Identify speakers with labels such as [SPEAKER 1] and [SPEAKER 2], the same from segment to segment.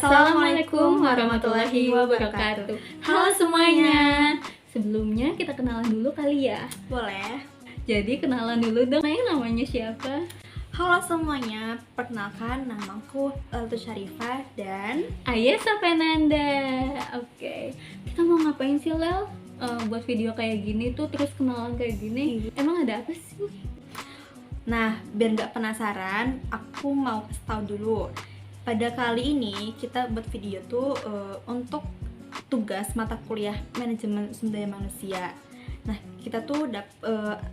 [SPEAKER 1] Assalamualaikum warahmatullahi wabarakatuh. Halo semuanya. Sebelumnya kita kenalan dulu kali ya.
[SPEAKER 2] Boleh.
[SPEAKER 1] Jadi kenalan dulu dong. Namanya siapa?
[SPEAKER 2] Halo semuanya, perkenalkan namaku Eltu Syarifah dan
[SPEAKER 1] Ayesa Penanda. Oke. Kita mau ngapain sih, Lel? Buat video kayak gini tuh, terus kenalan kayak gini. Emang ada apa sih?
[SPEAKER 2] Nah, biar nggak penasaran, aku mau kasih tahu dulu. Pada kali ini kita buat video tuh untuk tugas mata kuliah manajemen sumber daya manusia. Nah, kita tuh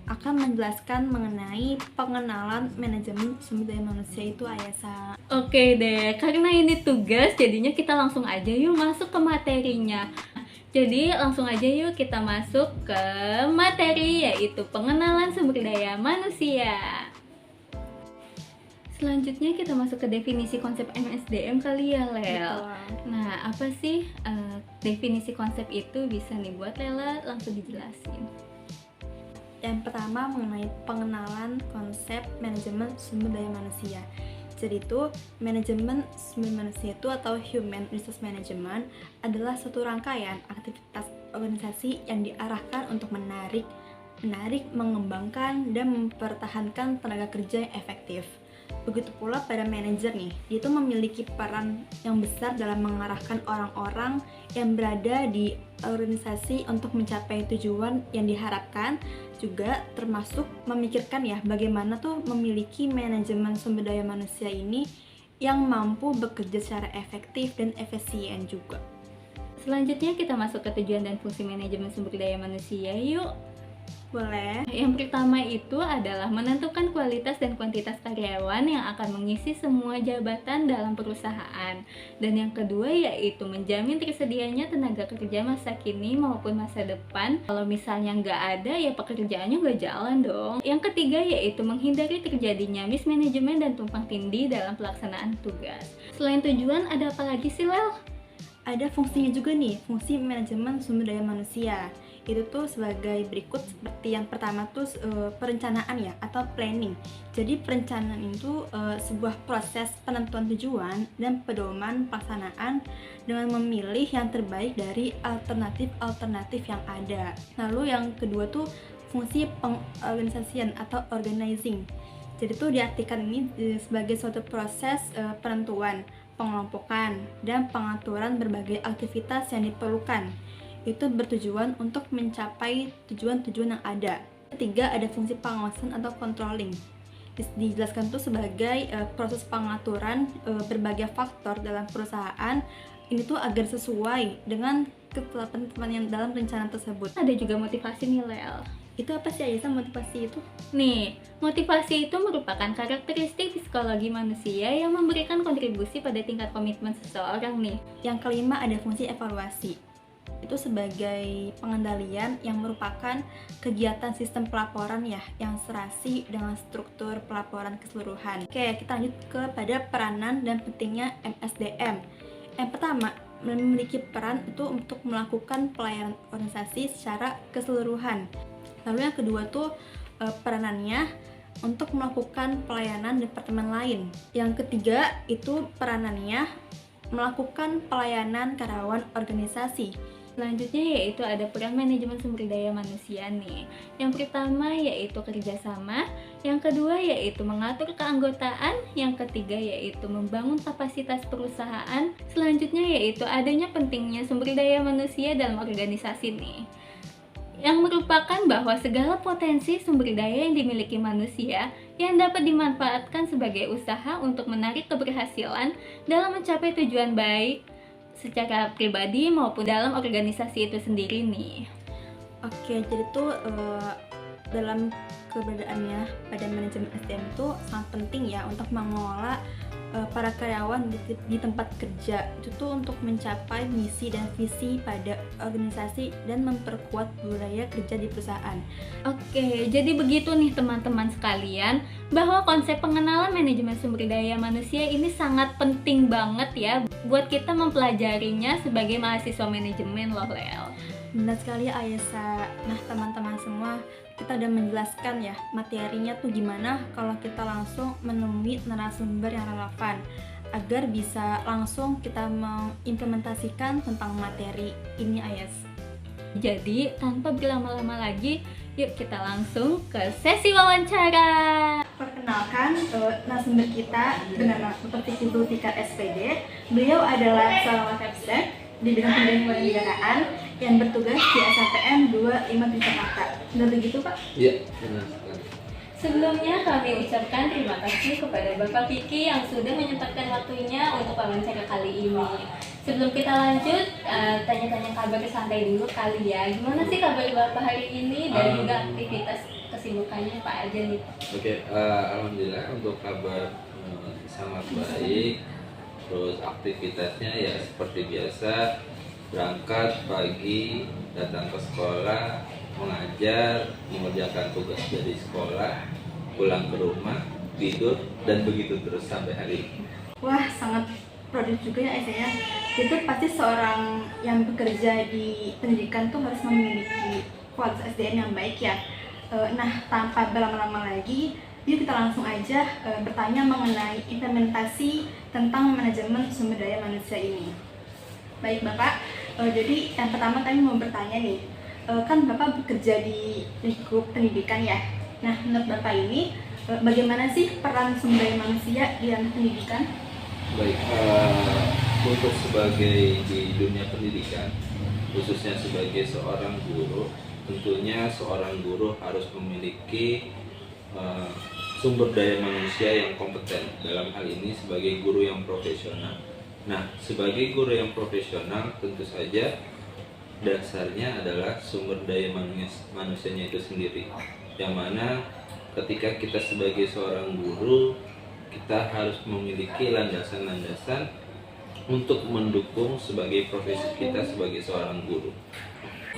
[SPEAKER 2] akan menjelaskan mengenai pengenalan manajemen sumber daya manusia itu, Ayesa.
[SPEAKER 1] Oke deh, karena ini tugas, jadinya kita langsung aja yuk masuk ke materinya. Jadi langsung aja yuk kita masuk ke materi, yaitu pengenalan sumber daya manusia. Selanjutnya kita masuk ke definisi konsep MSDM kali ya, Lel.
[SPEAKER 2] Betul.
[SPEAKER 1] Nah, apa sih definisi konsep itu? Bisa nih buat Lela langsung dijelasin.
[SPEAKER 2] Yang pertama mengenai pengenalan konsep manajemen sumber daya manusia. Jadi itu manajemen sumber manusia itu atau human resource management adalah suatu rangkaian aktivitas organisasi yang diarahkan untuk menarik, mengembangkan dan mempertahankan tenaga kerja yang efektif. Begitu pula pada manajer nih, dia itu memiliki peran yang besar dalam mengarahkan orang-orang yang berada di organisasi untuk mencapai tujuan yang diharapkan, juga termasuk memikirkan ya bagaimana tuh memiliki manajemen sumber daya manusia ini yang mampu bekerja secara efektif dan efisien juga.
[SPEAKER 1] Selanjutnya kita masuk ke tujuan dan fungsi manajemen sumber daya manusia yuk.
[SPEAKER 2] Boleh.
[SPEAKER 1] Yang pertama itu adalah menentukan kualitas dan kuantitas karyawan yang akan mengisi semua jabatan dalam perusahaan. Dan yang kedua yaitu menjamin tersedianya tenaga kerja masa kini maupun masa depan. Kalau misalnya nggak ada ya pekerjaannya nggak jalan dong. Yang ketiga yaitu menghindari terjadinya mismanajemen dan tumpang tindih dalam pelaksanaan tugas. Selain tujuan ada apa lagi sih, Lel?
[SPEAKER 2] Ada fungsinya juga nih, fungsi manajemen sumber daya manusia. Itu tuh sebagai berikut, seperti yang pertama tuh perencanaan ya atau planning. Jadi perencanaan itu sebuah proses penentuan tujuan dan pedoman pelaksanaan dengan memilih yang terbaik dari alternatif yang ada. Lalu yang kedua tuh fungsi pengorganisasian atau organizing. Jadi tuh diartikan ini sebagai suatu proses penentuan, pengelompokan, dan pengaturan berbagai aktivitas yang diperlukan. Itu bertujuan untuk mencapai tujuan-tujuan yang ada. Ketiga, ada fungsi pengawasan atau controlling. Dijelaskan itu sebagai proses pengaturan berbagai faktor dalam perusahaan ini tuh agar sesuai dengan ketetapan yang dalam rencana tersebut.
[SPEAKER 1] Ada juga motivasi nih, Lel.
[SPEAKER 2] Itu apa sih Ayesa motivasi itu?
[SPEAKER 1] Nih, motivasi itu merupakan karakteristik psikologi manusia yang memberikan kontribusi pada tingkat komitmen seseorang nih.
[SPEAKER 2] Yang kelima ada fungsi evaluasi. Itu sebagai pengendalian yang merupakan kegiatan sistem pelaporan ya yang serasi dengan struktur pelaporan keseluruhan. Oke, kita lanjut kepada peranan dan pentingnya MSDM. Yang pertama, memiliki peran itu untuk melakukan pelayanan organisasi secara keseluruhan. Lalu yang kedua tuh peranannya untuk melakukan pelayanan departemen lain. Yang ketiga itu peranannya melakukan pelayanan karyawan organisasi.
[SPEAKER 1] Selanjutnya yaitu ada peran manajemen sumber daya manusia nih. Yang pertama yaitu kerjasama, yang kedua yaitu mengatur keanggotaan, yang ketiga yaitu membangun kapasitas perusahaan, selanjutnya yaitu adanya pentingnya sumber daya manusia dalam organisasi nih. Yang merupakan bahwa segala potensi sumber daya yang dimiliki manusia yang dapat dimanfaatkan sebagai usaha untuk menarik keberhasilan dalam mencapai tujuan baik secara pribadi maupun dalam organisasi itu sendiri nih.
[SPEAKER 2] Oke, jadi tuh dalam keberadaannya pada manajemen SDM itu sangat penting ya untuk mengelola para karyawan di tempat kerja itu tuh untuk mencapai misi dan visi pada organisasi dan memperkuat budaya kerja di perusahaan.
[SPEAKER 1] Oke, jadi begitu nih teman-teman sekalian, bahwa konsep pengenalan manajemen sumber daya manusia ini sangat penting banget ya buat kita mempelajarinya sebagai mahasiswa manajemen loh, Lel.
[SPEAKER 2] Benar sekali Ayesa. Nah teman-teman semua, kita udah menjelaskan ya materinya tuh gimana kalau kita langsung menemui narasumber yang relevan. agar bisa langsung kita mengimplementasikan tentang materi ini, Ayas.
[SPEAKER 1] Jadi tanpa berlama-lama lagi, yuk kita langsung ke sesi wawancara.
[SPEAKER 2] Perkenalkan, narasumber kita bernama Bapak Fikri Zulfikar SPD. Beliau adalah seorang wakil di bidang pendidikan kewarganegaraan yang bertugas di SNPTN 25 Jakarta. Benar begitu, Pak?
[SPEAKER 3] Iya, benar.
[SPEAKER 1] Sebelumnya kami ucapkan terima kasih kepada Bapak Vicky yang sudah menyempatkan waktunya untuk wawancara kali ini. Sebelum kita lanjut, tanya-tanya kabar santai dulu kali ya. Gimana sih kabar Bapak hari ini dan juga aktivitas kesibukannya Pak aja nih?
[SPEAKER 3] Oke, alhamdulillah untuk kabar sangat baik. Terus aktivitasnya ya seperti biasa, berangkat pagi, datang ke sekolah, mengajar, mengerjakan tugas dari sekolah, pulang ke rumah, tidur, dan begitu terus sampai hari ini.
[SPEAKER 2] Wah, sangat produktif juga ya Aisyah ya. Itu pasti seorang yang bekerja di pendidikan tuh harus memiliki kualitas SDM yang baik ya. Nah, tanpa berlama-lama lagi, yuk kita langsung aja bertanya mengenai implementasi tentang manajemen sumber daya manusia ini. Baik Bapak, jadi yang pertama kami mau bertanya nih, kan Bapak bekerja di lingkup pendidikan ya. Nah, menurut Bapak ini bagaimana sih peran sumber daya manusia di dalam pendidikan?
[SPEAKER 3] Baik, untuk sebagai di dunia pendidikan, khususnya sebagai seorang guru, tentunya seorang guru harus memiliki sumber daya manusia yang kompeten, dalam hal ini sebagai guru yang profesional. Nah, sebagai guru yang profesional tentu saja dasarnya adalah sumber daya manusianya itu sendiri, yang mana ketika kita sebagai seorang guru, kita harus memiliki landasan-landasan untuk mendukung sebagai profesi kita sebagai seorang guru.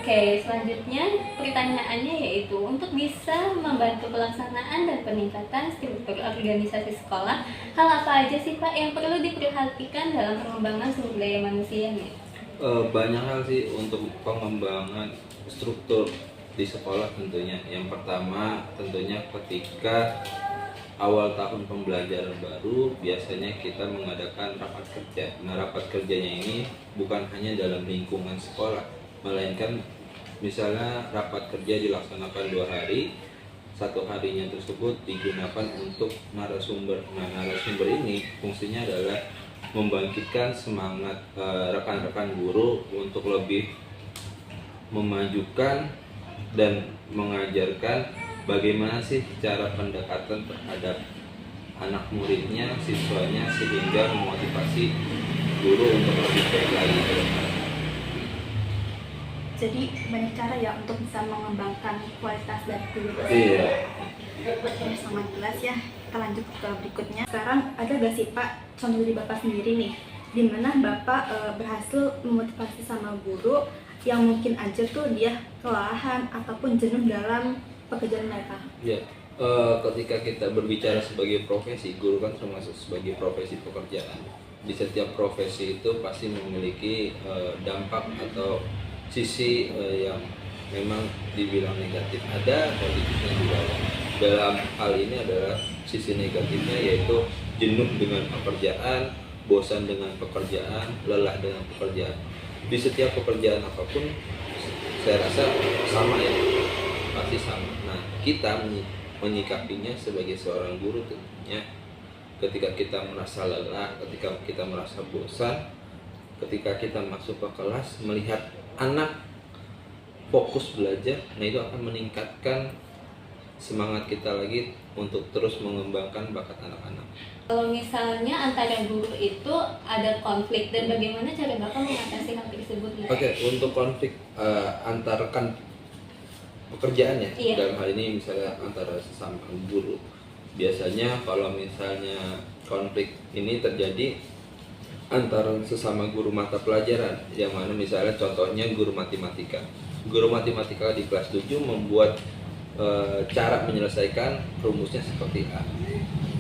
[SPEAKER 1] Oke, selanjutnya pertanyaannya yaitu untuk bisa membantu pelaksanaan dan peningkatan struktur organisasi sekolah, hal apa aja sih Pak yang perlu diperhatikan dalam pengembangan sumber daya manusia nih?
[SPEAKER 3] Banyak hal sih untuk pengembangan struktur di sekolah tentunya. Yang pertama tentunya ketika awal tahun pembelajaran baru, biasanya kita mengadakan rapat kerja. Nah, rapat kerjanya ini bukan hanya dalam lingkungan sekolah, melainkan misalnya rapat kerja dilaksanakan 2 hari, 1 harinya tersebut digunakan untuk narasumber. Nah, narasumber ini fungsinya adalah membangkitkan semangat rekan-rekan guru untuk lebih memajukan dan mengajarkan bagaimana sih cara pendekatan terhadap anak muridnya, siswanya, sehingga memotivasi guru untuk lebih baik lagi ke depan.
[SPEAKER 2] Jadi banyak cara ya untuk bisa mengembangkan kualitas dari guru.
[SPEAKER 3] Iya.
[SPEAKER 2] Sangat jelas ya. Kita lanjut ke berikutnya. Sekarang ada gak sih Pak contoh dari Bapak sendiri nih, di mana Bapak berhasil memotivasi sama guru yang mungkin aja tuh dia kelelahan ataupun jenuh dalam pekerjaan mereka?
[SPEAKER 3] Ya, ketika kita berbicara sebagai profesi, guru kan termasuk sebagai profesi pekerjaan. Di setiap profesi itu pasti memiliki dampak atau sisi yang memang dibilang negatif, ada positifnya juga. Dalam hal ini adalah sisi negatifnya, yaitu jenuh dengan pekerjaan, bosan dengan pekerjaan, lelah dengan pekerjaan. Di setiap pekerjaan apapun saya rasa sama ya, pasti sama. Nah, kita menyikapinya sebagai seorang guru tentunya ketika kita merasa lelah, ketika kita merasa bosan, ketika kita masuk ke kelas melihat anak fokus belajar, nah itu akan meningkatkan semangat kita lagi untuk terus mengembangkan bakat anak-anak.
[SPEAKER 1] Kalau misalnya antara guru itu ada konflik, dan bagaimana cara Bapak mengatasi hal tersebut?
[SPEAKER 3] Oke, untuk konflik antar rekan pekerjaan ya,
[SPEAKER 1] Iya.
[SPEAKER 3] dalam hal ini misalnya antara sesama guru, biasanya kalau misalnya konflik ini terjadi antara sesama guru mata pelajaran, yang mana misalnya contohnya guru matematika di kelas 7 membuat cara menyelesaikan rumusnya seperti A,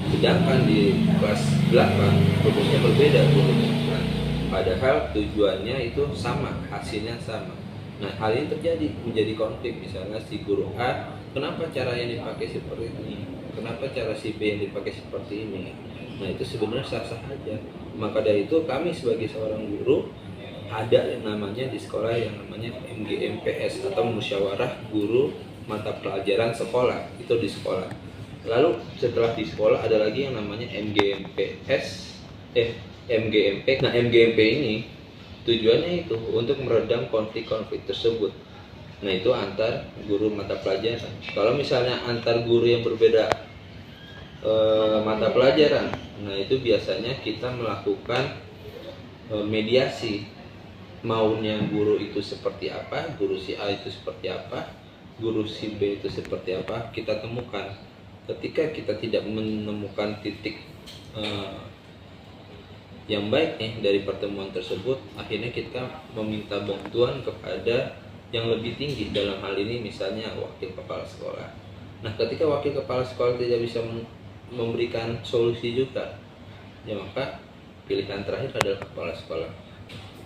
[SPEAKER 3] sedangkan di kelas 8 rumusnya berbeda rumusnya. Padahal tujuannya itu sama, hasilnya sama. Nah, hal ini terjadi menjadi konflik. Misalnya si guru A, kenapa cara yang dipakai seperti ini, kenapa cara si B yang dipakai seperti ini. Nah itu sebenarnya sah-sah aja. Maka dari itu kami sebagai seorang guru ada yang namanya di sekolah yang namanya MGMPS atau musyawarah guru mata pelajaran sekolah, itu di sekolah. Lalu setelah di sekolah ada lagi yang namanya MGMP. Nah MGMP ini tujuannya itu untuk meredam konflik-konflik tersebut. Nah itu antar guru mata pelajaran. Kalau misalnya antar guru yang berbeda mata pelajaran, nah itu biasanya kita melakukan mediasi. Maunya guru itu seperti apa, guru si A itu seperti apa, guru si B itu seperti apa, kita temukan. Ketika kita tidak menemukan titik yang baik nih dari pertemuan tersebut, akhirnya kita meminta bantuan kepada yang lebih tinggi, dalam hal ini misalnya wakil kepala sekolah. Nah ketika wakil kepala sekolah tidak bisa memberikan solusi juga, ya maka pilihan terakhir adalah kepala sekolah.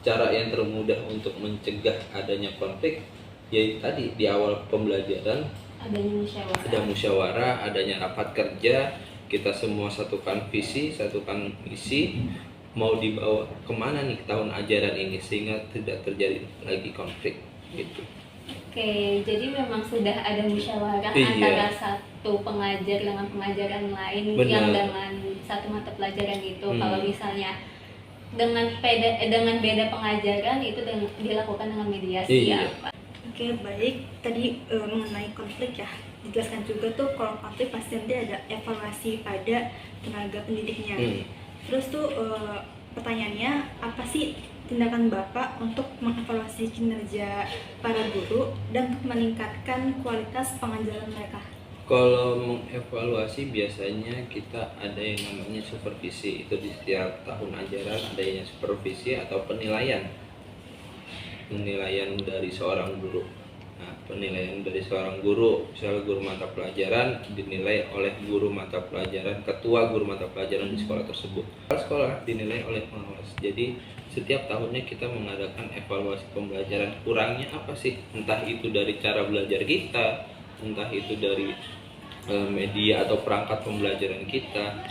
[SPEAKER 3] Cara yang termudah untuk mencegah adanya konflik yaitu tadi di awal pembelajaran ada musyawarah, adanya rapat kerja, kita semua satukan visi, satukan misi, mau dibawa kemana nih tahun ajaran ini sehingga tidak terjadi lagi konflik gitu.
[SPEAKER 1] Oke, jadi memang sudah ada musyawarah antara satu pengajar dengan pengajaran lain.
[SPEAKER 3] Benar.
[SPEAKER 1] Yang dengan satu mata pelajaran itu. Kalau misalnya dengan beda pengajaran itu dilakukan dengan mediasi ya.
[SPEAKER 2] Oke, baik. Tadi mengenai konflik ya, dijelaskan juga tuh kalau konflik pasti nanti ada evaluasi pada tenaga pendidiknya. Terus tuh pertanyaannya, apa sih tindakan Bapak untuk mengevaluasi kinerja para guru dan meningkatkan kualitas pengajaran mereka?
[SPEAKER 3] Kalau mengevaluasi biasanya kita ada yang namanya supervisi, itu di setiap tahun ajaran adanya supervisi atau penilaian dari seorang guru. Nah, penilaian dari seorang guru, misalnya guru mata pelajaran dinilai oleh guru mata pelajaran, ketua guru mata pelajaran di sekolah tersebut. Sekolah dinilai oleh pengawas. Jadi setiap tahunnya kita mengadakan evaluasi pembelajaran, kurangnya apa sih? Entah itu dari cara belajar kita, entah itu dari media atau perangkat pembelajaran kita,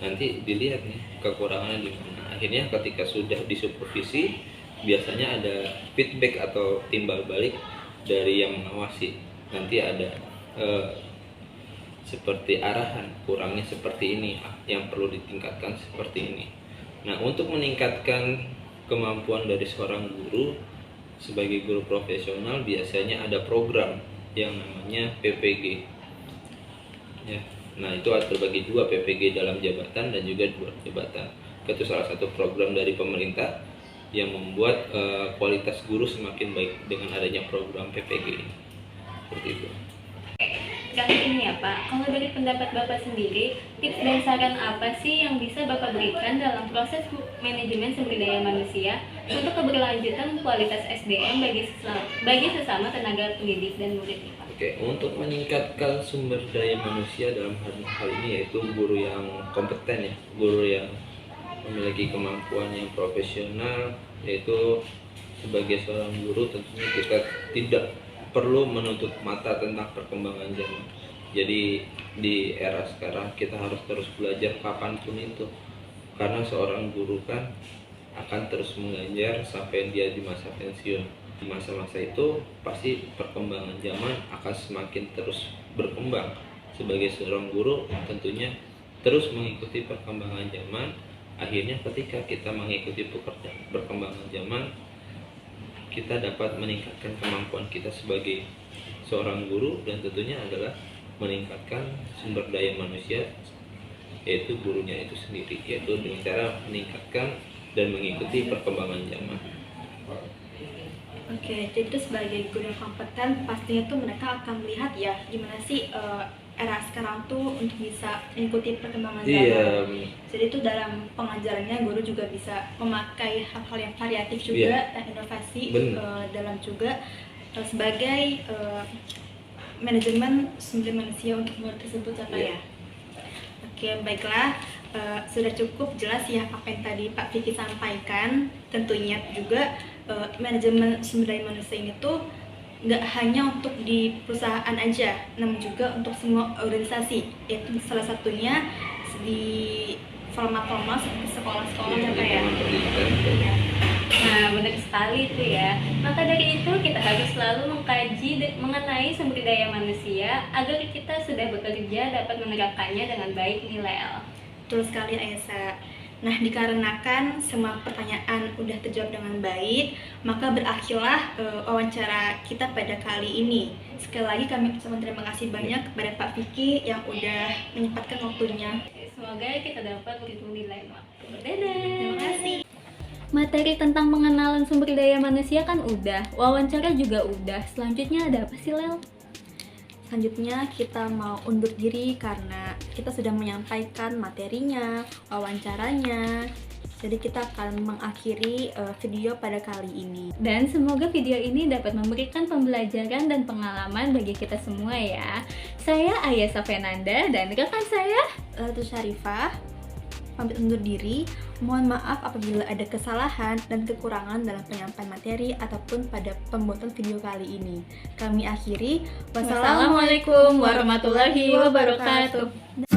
[SPEAKER 3] nanti dilihat nih kekurangannya di mana. Akhirnya ketika sudah disupervisi, biasanya ada feedback atau timbal balik dari yang mengawasi. Nanti ada seperti arahan, kurangnya seperti ini, yang perlu ditingkatkan seperti ini. Nah, untuk meningkatkan kemampuan dari seorang guru sebagai guru profesional biasanya ada program yang namanya PPG. Ya, nah itu terbagi dua, PPG dalam jabatan dan juga di luar jabatan. Itu salah satu program dari pemerintah yang membuat kualitas guru semakin baik dengan adanya program PPG ini. Seperti itu.
[SPEAKER 1] Sekarang ini ya Pak, kalau dari pendapat Bapak sendiri, tips dan saran apa sih yang bisa Bapak berikan dalam proses manajemen sumber daya manusia untuk keberlanjutan kualitas SDM bagi sesama tenaga pendidik dan murid nih Pak?
[SPEAKER 3] Oke, untuk meningkatkan sumber daya manusia dalam hal ini yaitu guru yang kompeten ya, guru yang memiliki kemampuan yang profesional, yaitu sebagai seorang guru tentunya kita tidak perlu menutup mata tentang perkembangan zaman. Jadi di era sekarang kita harus terus belajar kapanpun itu, karena seorang guru kan akan terus mengajar sampai dia di masa pensiun. Di masa-masa itu pasti perkembangan zaman akan semakin terus berkembang. Sebagai seorang guru tentunya terus mengikuti perkembangan zaman. Akhirnya ketika kita mengikuti perkembangan zaman, kita dapat meningkatkan kemampuan kita sebagai seorang guru, dan tentunya adalah meningkatkan sumber daya manusia, yaitu gurunya itu sendiri, yaitu dengan cara meningkatkan dan mengikuti perkembangan zaman.
[SPEAKER 2] Oke, jadi itu sebagai guru yang kompeten, pastinya tuh mereka akan melihat ya gimana sih era sekarang tuh untuk bisa mengikuti perkembangan zaman. Jadi itu dalam pengajarannya guru juga bisa memakai hal-hal yang variatif juga dan inovasi dalam juga sebagai manajemen sumber manusia untuk murid tersebut ya. Oke, baiklah. Sudah cukup jelas ya apa yang tadi Pak Vicky sampaikan. Tentunya juga manajemen sumber daya manusia ini tuh nggak hanya untuk di perusahaan aja, namun juga untuk semua organisasi. Yaitu salah satunya di formal-formal seperti sekolah-sekolah
[SPEAKER 3] Iya,
[SPEAKER 2] ya Kak ya.
[SPEAKER 3] lingkungan pendidikan.
[SPEAKER 1] Nah, benar sekali itu ya. Maka dari itu kita harus selalu mengkaji mengenai sumber daya manusia agar kita sudah bekerja dapat menerapkannya dengan baik nih Lel.
[SPEAKER 2] Betul sekali Aisyah. Nah, dikarenakan semua pertanyaan udah terjawab dengan baik, maka berakhirlah wawancara kita pada kali ini. Sekali lagi kami ucapkan terima kasih banyak kepada Pak Vicky yang udah menyempatkan waktunya.
[SPEAKER 1] Semoga kita dapat bertemu di lain waktu. Dadah.
[SPEAKER 2] Terima kasih.
[SPEAKER 1] Materi tentang pengenalan sumber daya manusia kan udah, wawancara juga udah. Selanjutnya ada apa sih Lel?
[SPEAKER 2] Selanjutnya kita mau undur diri karena kita sudah menyampaikan materinya, wawancaranya. Jadi kita akan mengakhiri video pada kali ini.
[SPEAKER 1] Dan semoga video ini dapat memberikan pembelajaran dan pengalaman bagi kita semua ya. Saya Ayasa Fenanda dan rekan saya
[SPEAKER 2] Latu Syarifah pamit undur diri. Mohon maaf apabila ada kesalahan dan kekurangan dalam penyampaian materi ataupun pada pembuatan video kali ini. Kami akhiri.
[SPEAKER 1] Wassalamualaikum warahmatullahi wabarakatuh.